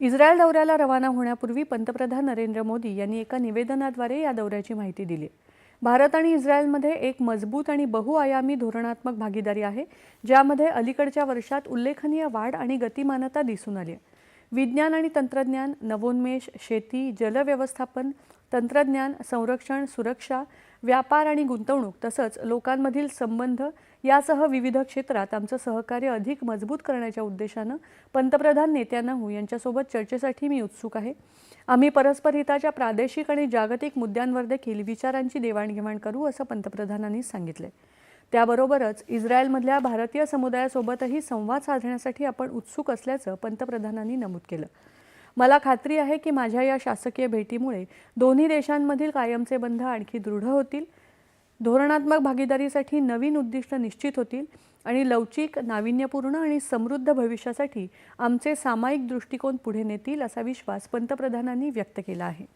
Israel दौऱ्याला रवाना होण्यापूर्वी पंतप्रधान नरेंद्र मोदी यांनी एका निवेदनाद्वारे या दौऱ्याची माहिती दिली। भारत आणि इस्रायलमध्ये एक मजबूत आणि बहुआयामी धोरणात्मक भागीदारी आहे, ज्यामध्ये अलीकडच्या वर्षात उल्लेखनीय वाढ आणि गतिमानता दिसून आली आहे। विज्ञान आणि तंत्रज्ञान, नवोन्मेष, शेती, जलव्यवस्थापन, तंत्रज्ञान, संरक्षण, सुरक्षा, व्यापार आणि गुंतवणूक तसंच लोकांमधील संबंध यासह विविध क्षेत्रात आमचं सहकार्य अधिक मजबूत करण्याच्या उद्देशानं पंतप्रधान नेत्यानाहू यांच्यासोबत चर्चेसाठी मी उत्सुक आहे। आम्ही परस्पर हिताच्या प्रादेशिक आणि जागतिक मुद्द्यांवर देखील विचारांची देवाणघेवाण करू, असं पंतप्रधानांनी सांगितले। त्याबरोबरच इस्रायलमधल्या भारतीय समुदायासोबतही संवाद साधण्यासाठी आपण उत्सुक असल्याचं पंतप्रधानांनी नमूद केलं। मला खात्री आहे की माझ्या या शासकीय भेटीमुळे दोन्ही देशांमधील कायमचे बंध आणखी दृढ होतील, धोरणात्मक भागीदारीसाठी नवीन उद्दिष्ट निश्चित होतील आणि लवचिक, नाविन्यपूर्ण आणि समृद्ध भविष्यासाठी आमचे सामायिक दृष्टिकोन पुढे नेतील, असा विश्वास पंतप्रधानांनी व्यक्त केला आहे।